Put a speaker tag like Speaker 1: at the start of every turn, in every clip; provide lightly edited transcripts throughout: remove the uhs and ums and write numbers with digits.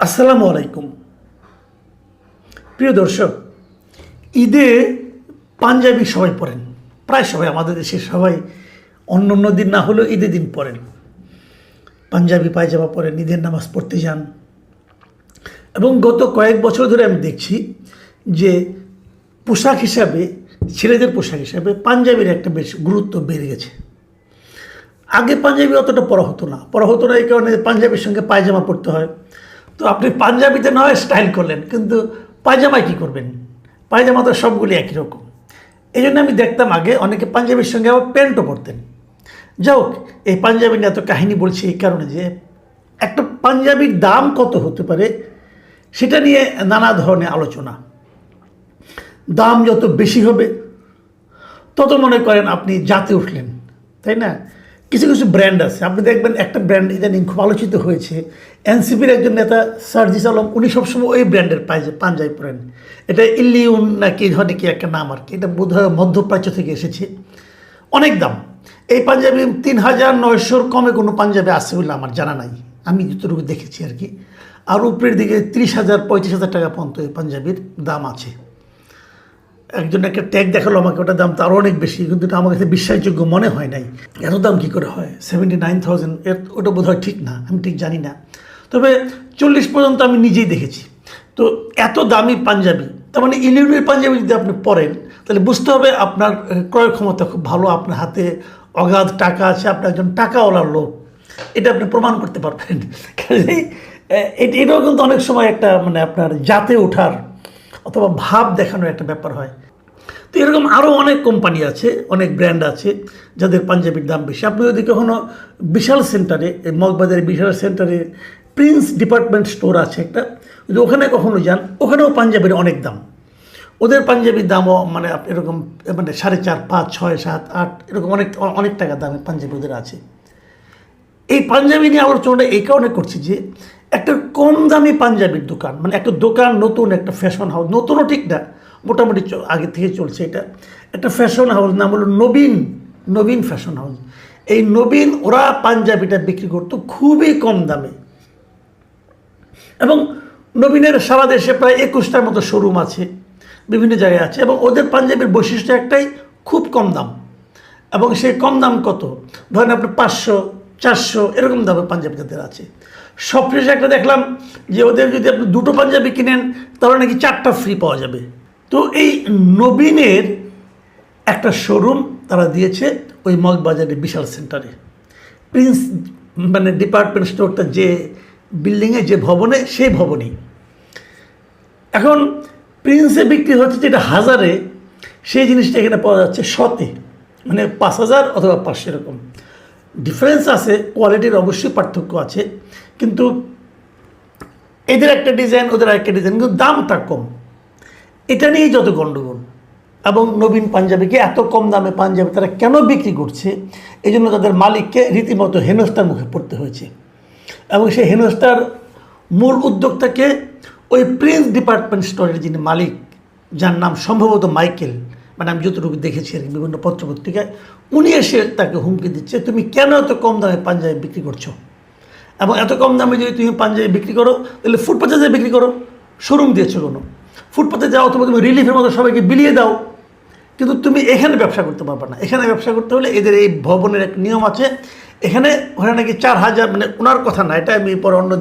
Speaker 1: আসসালামু আলাইকুম। প্রিয় দর্শক, ঈদে পাঞ্জাবি সবাই পরেন, প্রায় সবাই, আমাদের দেশে সবাই অন্য অন্য দিন না হলেও ঈদের দিন পরেন, পাঞ্জাবি পায়জামা পরেন, ঈদের নামাজ পড়তে যান। এবং গত কয়েক বছর ধরে আমি দেখছি যে পোশাক হিসাবে, ছেলেদের পোশাক হিসাবে পাঞ্জাবির একটা বেশ গুরুত্ব বেড়ে গেছে। আগে পাঞ্জাবি অতটা পরা হতো না এই কারণে পাঞ্জাবির সঙ্গে পায়জামা পরতে হয়। তো আপনি পাঞ্জাবিতে না হয় স্টাইল করলেন, কিন্তু পায়জামায় কী করবেন? পায়জামা তো সবগুলি একই রকম। এই জন্য আমি দেখতাম আগে অনেকে পাঞ্জাবির সঙ্গে আবার প্যান্টও পরতেন। যাই হোক, এই পাঞ্জাবি নিয়ে এত কাহিনী বলছি এই কারণে যে একটা পাঞ্জাবির দাম কত হতে পারে সেটা নিয়ে নানা ধরনের আলোচনা। দাম যত বেশি হবে তত মনে করেন আপনি জাতে উঠলেন, তাই না? কিছু কিছু ব্র্যান্ড আছে, আপনি দেখবেন একটা ব্র্যান্ড ইদানিং খুব আলোচিত হয়েছে। এনসিপির একজন নেতা সার্জিস আলম, উনি সবসময় ওই ব্র্যান্ডের পাঞ্জাবি পরেন। এটা ইলিউন না কি ধরনের কি একটা নাম আর কি, এটা বোধহয় মধ্যপ্রাচ্য থেকে এসেছে। অনেক দাম এই পাঞ্জাবি, ৩,৯০০ কমে কোনো পাঞ্জাবি আছে বলে আমার জানা নাই, আমি যতটুকু দেখেছি আর কি। আর উপরের দিকে ৩০,০০০ ৩৫,০০০ টাকা পর্যন্ত এই পাঞ্জাবির দাম আছে। একজন একটা ট্যাগ দেখালো আমাকে, ওটার দাম তো আরও অনেক বেশি, কিন্তু এটা আমার কাছে বিশ্বাসযোগ্য মনে হয় নাই। এত দাম কী করে হয়? 79,000, ওটা বোধ হয় ঠিক না, আমি ঠিক জানি না। তবে 40 পর্যন্ত আমি নিজেই দেখেছি। তো এত দামি পাঞ্জাবি, তার মানে ইলিউনের পাঞ্জাবি যদি আপনি পরেন তাহলে বুঝতে হবে আপনার ক্রয় ক্ষমতা খুব ভালো, আপনার হাতে অগাধ টাকা আছে, আপনার একজন টাকাওয়ালার লোক, এটা আপনি প্রমাণ করতে পারবেন। এটাও কিন্তু অনেক সময় একটা মানে আপনার জাতে ওঠার অথবা ভাব দেখানোর একটা ব্যাপার হয়। তো এরকম আরও অনেক কোম্পানি আছে, অনেক ব্র্যান্ড আছে যাদের পাঞ্জাবির দাম বেশি। আপনি যদি কখনো বিশাল সেন্টারে, মগবাজারের বিশাল সেন্টারে প্রিন্স ডিপার্টমেন্ট স্টোর আছে একটা, যদি ওখানে কখনো যান, ওখানেও পাঞ্জাবির অনেক দাম। ওদের পাঞ্জাবির দামও মানে এরকম মানে 4.5, 5, 6, 7, 8 এরকম অনেক অনেক টাকা দামের পাঞ্জাবি ওদের আছে। এই পাঞ্জাবি নিয়ে আলোচনাটা এই কারণে করছি যে একটা কম দামি পাঞ্জাবির দোকান, মানে একটা দোকান, নতুন একটা ফ্যাশন হাউস, নতুনও ঠিক না, মোটামুটি আগে থেকে চলছে এটা, একটা ফ্যাশন হাউস, নাম হলো নবীন ফ্যাশন হাউস। এই নবীন, ওরা পাঞ্জাবিটা বিক্রি করতো খুবই কম দামে। এবং নবীনের সারা দেশে প্রায় 21টার মতো শোরুম আছে, বিভিন্ন জায়গায় আছে। এবং ওদের পাঞ্জাবির বৈশিষ্ট্য একটাই, খুব কম দাম। এবং সেই কম দাম কত, ধরেন আপনি 500, 400 এরকম দামে পাঞ্জাবি তাদের আছে। সবশেষে একটা দেখলাম যে ওদের যদি আপনি 2টো পাঞ্জাবি কিনেন তাহলে নাকি 4টা ফ্রি পাওয়া যাবে। তো এই নবীনের একটা শোরুম তারা দিয়েছে ওই মগবাজারের বিশাল সেন্টারে, প্রিন্স মানে ডিপার্টমেন্ট স্টোরটা যে বিল্ডিংয়ে, যে ভবনে, সেই ভবনেই। এখন প্রিন্সে বিক্রি হচ্ছে যেটা 1000-এ, সেই জিনিসটা এখানে পাওয়া যাচ্ছে 100-তে, মানে 5,000 অথবা 500 এরকম ডিফারেন্স আছে। কোয়ালিটির অবশ্যই পার্থক্য আছে, কিন্তু এদের একটা ডিজাইন, ওদের একটা ডিজাইন, কিন্তু দামটা কম। এটা নিয়েই যত গণ্ডগোল। এবং নবীন পাঞ্জাবিকে এত কম দামে পাঞ্জাবি তারা কেন বিক্রি করছে, এই জন্য তাদের মালিককে রীতিমতো হেনস্থার মুখে পড়তে হয়েছে। এবং সেই হেনস্থার মূল উদ্যোক্তাকে ওই প্রিন্স ডিপার্টমেন্ট স্টোরের যিনি মালিক, যার নাম সম্ভবত মাইকেল, মানে আমি যতটুকু দেখেছি আর কি বিভিন্ন পত্রপত্রিকায়, উনি এসে তাকে হুমকি দিচ্ছে, তুমি কেন এত কম দামে পাঞ্জাবি বিক্রি করছো? এবং এত কম দামে যদি তুমি পাঞ্জাবি বিক্রি করো তাহলে ফুটপাথে যে বিক্রি করো, শোরুম দিয়েছো কোনো, ফুটপাথে যাও অথবা তুমি রিলিফের মতো সবাইকে বিলিয়ে দাও, কিন্তু তুমি এখানে ব্যবসা করতে পারবে না। এখানে ব্যবসা করতে হলে এদের এই ভবনের এক নিয়ম আছে, এখানে ওখানে নাকি 4,000, মানে ওনার কথা না, এটা আমি পরে অন্য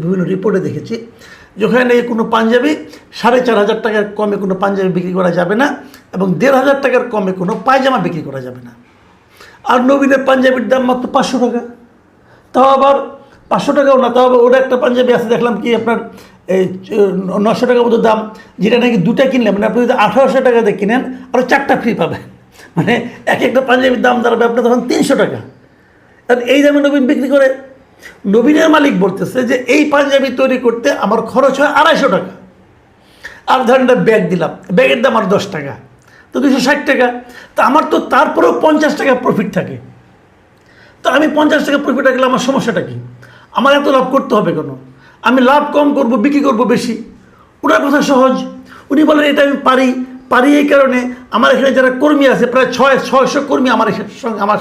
Speaker 1: বিভিন্ন রিপোর্টে দেখেছি, যেখানে কোনো পাঞ্জাবি 4,500 টাকার কমে কোনো পাঞ্জাবি বিক্রি করা যাবে না, এবং 1,500 টাকার কমে কোনো পায়জামা বিক্রি করা যাবে না। আর নবীনের পাঞ্জাবির দাম মাত্র 500 টাকা, তাও আবার 500 টাকাও না, তাও আবার ওরা একটা পাঞ্জাবি আছে দেখলাম কি আপনার এই 900 টাকার মতো দাম, যেটা নাকি 2টা কিনলে মানে আপনি যদি 1,800 টাকাতে কিনেন আরও 4টা ফ্রি পাবেন। মানে একটা পাঞ্জাবির দাম দাঁড়াবে আপনার তখন 300 টাকা। আর এই দামে নবীন বিক্রি করে। নবীনের মালিক বলতেছে যে এই পাঞ্জাবি তৈরি করতে আমার খরচ হয় 250 টাকা। আর ধরেন একটা ব্যাগ দিলাম, ব্যাগের দাম আর 10 টাকা, তো 260 টাকা। তো আমার তো তারপরেও 50 টাকা প্রফিট থাকে। তো আমি 50 টাকা প্রফিট রাখলে আমার সমস্যাটা কী? আমার এত লাভ করতে হবে কেন? আমি লাভ কম করব, বিক্রি করব বেশি। ওনার কথা সহজ, উনি বলেন এটা আমি পারি এই কারণে আমার এখানে যারা কর্মী আছে, প্রায় 600 কর্মী আমার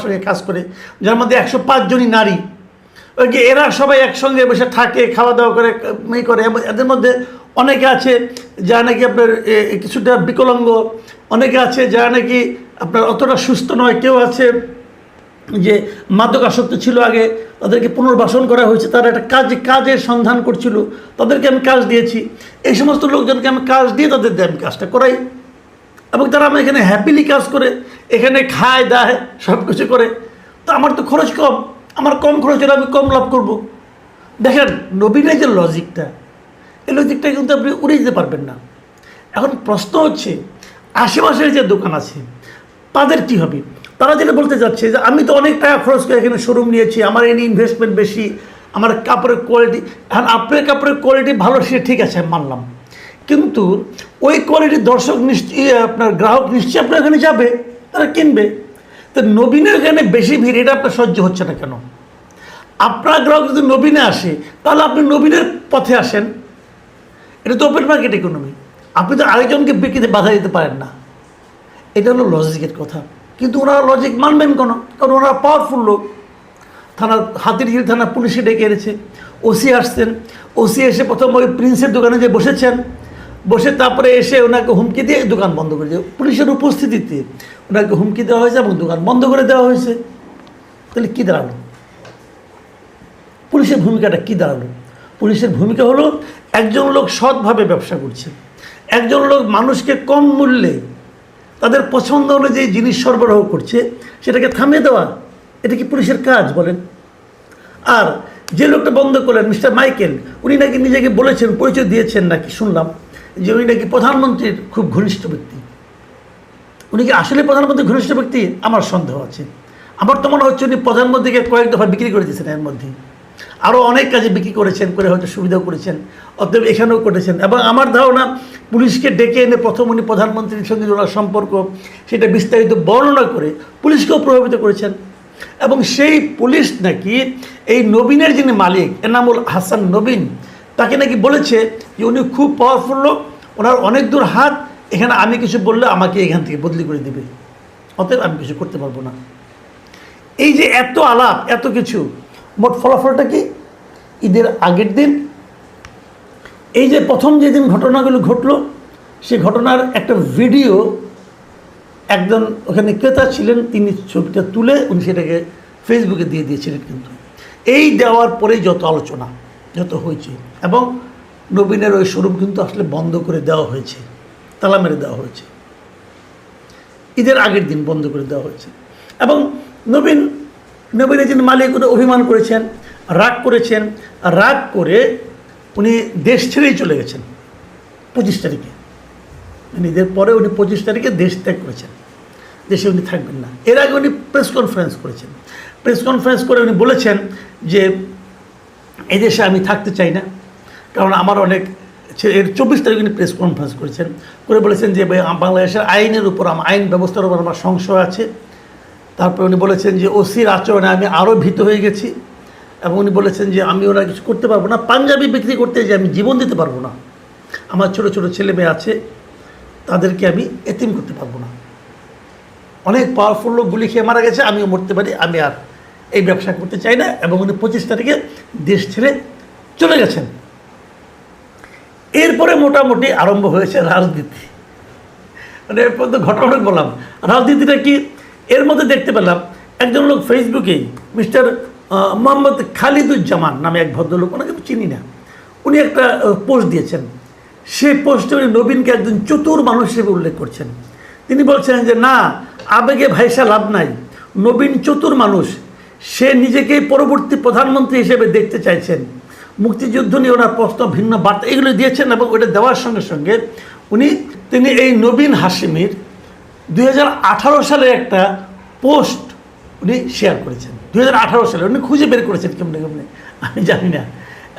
Speaker 1: সঙ্গে কাজ করে, যার মধ্যে 105 জনই নারী। ওই যে এরা সবাই একসঙ্গে বসে থাকে, খাওয়া দাওয়া করে, করে। এদের মধ্যে অনেকে আছে যারা নাকি আপনার কিছুটা বিকলাঙ্গ, অনেকে আছে যারা নাকি আপনার অতটা সুস্থ নয়, কেউ আছে যে মাদকাসক্ত ছিল আগে, তাদেরকে পুনর্বাসন করা হয়েছে, তারা একটা কাজের সন্ধান করছিল, তাদেরকে আমি কাজ দিয়েছি। এই সমস্ত লোকজনকে আমি কাজ দিয়ে তাদের দিয়ে আমি কাজটা করাই, এবং তারা আমার এখানে হ্যাপিলি কাজ করে, এখানে খায় দায় সব কিছু করে। তো আমার তো খরচ কম, আমার কম খরচ হলে আমি কম লাভ করব। দেখেন নবীনের যে লজিকটা, এই লজিকটা কিন্তু আপনি উড়িয়ে দিতে পারবেন না। এখন প্রশ্ন হচ্ছে আশেপাশের যে দোকান আছে তাদের কী হবে? তারা যেটা বলতে যাচ্ছে যে আমি তো অনেক টাকা খরচ করে এখানে শোরুম নিয়েছি, আমার এনে ইনভেস্টমেন্ট বেশি, আমার কাপড়ের কোয়ালিটি, এখন আপনার কাপড়ের কোয়ালিটি ভালো, সে ঠিক আছে মানলাম, কিন্তু ওই কোয়ালিটির দর্শক নিশ্চয়ই আপনার গ্রাহক নিশ্চয়ই আপনার এখানে যাবে, তারা কিনবে। তো নবীনের এখানে বেশি ভিড়, এটা আপনার সহ্য হচ্ছে না কেন? আপনার গ্রাহক যদি নবীনে আসে তাহলে আপনি নবীনের পথে আসেন। এটা তো ওপেন মার্কেট ইকোনমি, আপনি তো আরেকজনকে বিক্রিতে বাধা দিতে পারেন না। এটা হলো লজিকের কথা, কিন্তু ওনারা লজিক মানবেন কেন? কারণ ওনারা পাওয়ারফুল লোক। থানার হাতিরঝিল থানা পুলিশে ডেকে এনেছে, ওসি আসছেন, ওসি এসে প্রথম ওই প্রিন্সের দোকানে যে বসেছেন, বসে তারপরে এসে ওনাকে হুমকি দিয়ে দোকান বন্ধ করে দিয়ে, পুলিশের উপস্থিতিতে ওনাকে হুমকি দেওয়া হয়েছে এবং দোকান বন্ধ করে দেওয়া হয়েছে। তাহলে কী দাঁড়ালো? পুলিশের ভূমিকাটা কী দাঁড়ালো? পুলিশের ভূমিকা হলো একজন লোক সৎভাবে ব্যবসা করছে, একজন লোক মানুষকে কম মূল্যে তাদের পছন্দ অনুযায়ী জিনিস সরবরাহ করছে, সেটাকে থামিয়ে দেওয়া। এটা কি পুলিশের কাজ বলেন? আর যে লোকটা বন্ধ করলেন মিস্টার মাইকেল, উনি নাকি নিজেকে বলেছেন, পরিচয় দিয়েছেন নাকি শুনলাম যে উনি নাকি প্রধানমন্ত্রীর খুব ঘনিষ্ঠ ব্যক্তি। উনি কি আসলে প্রধানমন্ত্রীর ঘনিষ্ঠ ব্যক্তি? আমার সন্দেহ আছে। আমার তো মনে হচ্ছে উনি প্রধানমন্ত্রীকে কয়েক দফা বিক্রি করে দিয়েছেন, এর মধ্যে আরও অনেক কাজে বিক্রি করেছেন, করে হয়তো সুবিধাও করেছেন, অতএব এখানেও করেছেন। এবং আমার ধারণা পুলিশকে ডেকে এনে প্রথম উনি প্রধানমন্ত্রীর সঙ্গে ওনার সম্পর্ক সেটা বিস্তারিত বর্ণনা করে পুলিশকেও প্রভাবিত করেছেন। এবং সেই পুলিশ নাকি এই নবীনের যিনি মালিক এনামুল হাসান নবীন, তাকে নাকি বলেছে যে উনি খুব পাওয়ারফুল লোক, ওনার অনেক দূর হাত, এখানে আমি কিছু বললে আমাকে এখান থেকে বদলি করে দেবে, অতএব আমি কিছু করতে পারবো না। এই যে এত আলাপ, এত কিছু, মোট ফলাফলটা কি? ঈদের আগের দিন এই যে প্রথম যেদিন ঘটনাগুলো ঘটলো, সেই ঘটনার একটা ভিডিও একজন ওখানে ক্রেতা ছিলেন, তিনি ছবিটা তুলে উনি সেটাকে ফেসবুকে দিয়ে দিয়েছিলেন। কিন্তু এই দেওয়ার পরেই যত আলোচনা, যত হয়েছে, এবং নবীনের ওই শোরুম কিন্তু আসলে বন্ধ করে দেওয়া হয়েছে, তালা মেরে দেওয়া হয়েছে, ঈদের আগের দিন বন্ধ করে দেওয়া হয়েছে। এবং নবীনের যিনি মালিক উনি অভিমান করেছেন, রাগ করেছেন, রাগ করে উনি দেশ ছেড়েই চলে গেছেন 25 তারিখে। ঈদের পরে উনি 25 তারিখে দেশ ত্যাগ করেছেন, দেশে উনি থাকবেন না। এর আগে উনি প্রেস কনফারেন্স করেছেন, প্রেস কনফারেন্স করে উনি বলেছেন যে এই দেশে আমি থাকতে চাই না, কারণ আমার অনেক। এর 24 তারিখে উনি প্রেস কনফারেন্স করেছেন, করে বলেছেন যে বাংলাদেশের আইনের উপর, আইন ব্যবস্থার উপর আমার সংশয় আছে। তারপর উনি বলেছেন যে ওসির আচরণে আমি আরও ভীত হয়ে গেছি, এবং উনি বলেছেন যে আমি ওরা কিছু করতে পারবো না, পাঞ্জাবি বিক্রি করতে যে আমি জীবন দিতে পারবো না, আমার ছোট ছোট ছেলে মেয়ে আছে, তাদেরকে আমি এতিম করতে পারবো না। অনেক পাওয়ারফুল লোক গুলি খেয়ে মারা গেছে, আমিও মরতে পারি, আমি আর এই ব্যবসা করতে চাই না। এবং উনি 25 তারিখে দেশ ছেড়ে চলে গেছেন। এরপরে মোটামুটি আরম্ভ হয়েছে রাজনীতি। মানে এর পর্যন্ত ঘটনা বললাম, রাজনীতিটা কি? এর মধ্যে দেখতে পেলাম একজন লোক ফেসবুকেই, মিস্টার মোহাম্মদ খালিদুজ্জামান নামে এক ভদ্রলোক, ওনাকে আমি চিনি না, উনি একটা পোস্ট দিয়েছেন। সেই পোস্টে উনি নবীনকে একজন চতুর মানুষ হিসেবে উল্লেখ করছেন। তিনি বলছেন যে না, আবেগে ভাইসা লাভ নাই, নবীন চতুর মানুষ, সে নিজেকে পরবর্তী প্রধানমন্ত্রী হিসেবে দেখতে চাইছেন, মুক্তিযুদ্ধ নিয়ে ওনার প্রশ্ন, ভিন্ন বার্তা এগুলো দিয়েছেন। এবং ওটা দেওয়ার সঙ্গে সঙ্গে তিনি এই নবীন হাশিমির 2018 সালে একটা পোস্ট উনি শেয়ার করেছেন। 2018 সালে উনি খুঁজে বের করেছেন কেমনে কেমনে আমি জানি না।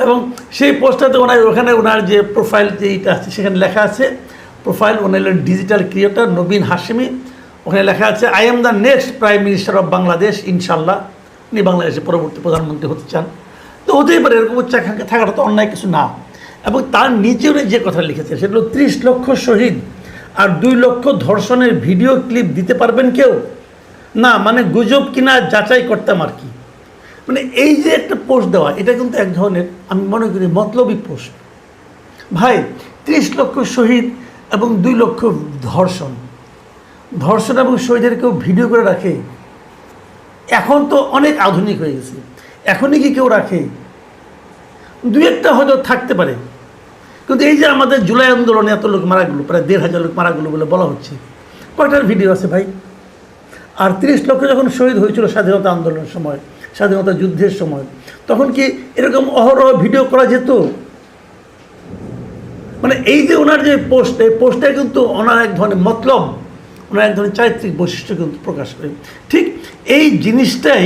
Speaker 1: এবং সেই পোস্টটাতে ওখানে ওনার যে প্রোফাইল যেইটা আছে সেখানে লেখা আছে, প্রোফাইল ওনার ডিজিটাল ক্রিয়েটর নবীন হাশিমি, ওখানে লেখা আছে I am the next prime minister of Bangladesh ইনশাল্লাহ। উনি বাংলাদেশের পরবর্তী প্রধানমন্ত্রী হতে চান, তো হতেই পারে, এরকম উচ্চাকাঙ্ক্ষা থাকাটা তো অন্যায় কিছু না। এবং তার নিচে উনি যে কথা লিখেছে সেটা হলো 30 লক্ষ শহীদ আর 2 লক্ষ ধর্ষণের ভিডিও ক্লিপ দিতে পারবেন কেউ? না, মানে গুজব কিনা যাচাই করতাম আর কি। মানে এই যে একটা পোস্ট দেওয়া, এটা কিন্তু এক ধরনের আমি মনে করি মতলবী পোস্ট। ভাই 30 লক্ষ শহীদ এবং 2 লক্ষ ধর্ষণ এবং শহীদের কেউ ভিডিও করে রাখে? এখন তো অনেক আধুনিক হয়ে গেছে, এখনই কি কেউ রাখে? 2-1টা হয়তো থাকতে পারে, কিন্তু এই যে আমাদের জুলাই আন্দোলনে এত লোক মারা গেলো, প্রায় 1,500 লোক মারা গেলো বলে বলা হচ্ছে, কয়টার ভিডিও আছে ভাই? আর 30 লক্ষ যখন শহীদ হয়েছিল স্বাধীনতা আন্দোলনের সময়, স্বাধীনতা যুদ্ধের সময়, তখন কি এরকম অহরহ ভিডিও করা যেত? মানে এই যে ওনার যে পোস্ট, এই পোস্টে কিন্তু ওনার এক ধরনের মতলব, ওনার এক ধরনের চারিত্রিক বৈশিষ্ট্য কিন্তু প্রকাশ করে। ঠিক এই জিনিসটাই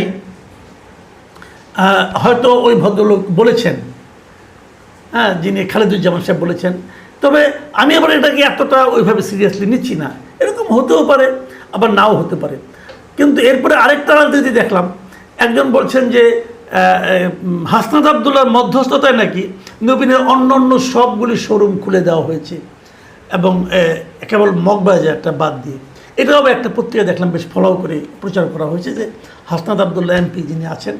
Speaker 1: হয়তো ওই ভদ্রলোক বলেছেন, হ্যাঁ, যিনি খালেদুজ্জামান সাহেব বলেছেন। তবে আমি আবার এটাকে এতটা ওইভাবে সিরিয়াসলি নিচ্ছি না। এরকম হতেও পারে, আবার নাও হতে পারে। কিন্তু এরপরে আরেকটা রাজনীতি দেখলাম, একজন বলছেন যে হাসনাত আবদুল্লাহর মধ্যস্থতায় নাকি নবীনের অন্য সবগুলি শোরুম খুলে দেওয়া হয়েছে, এবং কেবল মগবাজারটা বাদ দিয়ে। এটাও আবার একটা পত্রিকা দেখলাম বেশ ফলো করে প্রচার করা হয়েছে যে হাসনাত আবদুল্লাহ এমপি যিনি আছেন,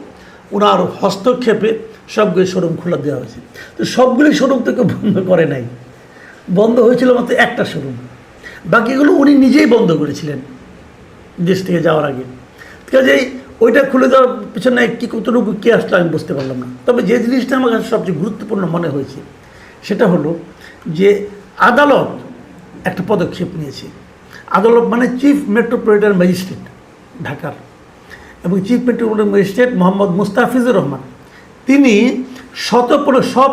Speaker 1: ওনার হস্তক্ষেপে সবগুলি শোরুম খুলে দেওয়া হয়েছে। তো সবগুলি শোরুম তো কেউ বন্ধ করে নাই, বন্ধ হয়েছিল মাত্র একটা শোরুম, বাকিগুলো উনি নিজেই বন্ধ করেছিলেন দেশ থেকে যাওয়ার আগে। কাজেই ওইটা খুলে দেওয়ার পিছনে কতটুকু কে আসলে আমি বুঝতে পারলাম না। তবে যে জিনিসটা আমার কাছে সবচেয়ে গুরুত্বপূর্ণ মনে হয়েছে সেটা হলো যে আদালত একটা পদক্ষেপ নিয়েছে। আদালত মানে চিফ মেট্রোপলিটন ম্যাজিস্ট্রেট ঢাকার, এবং chief metropolitan magistrate Mohammad Mustafizur Rahman, তিনি সব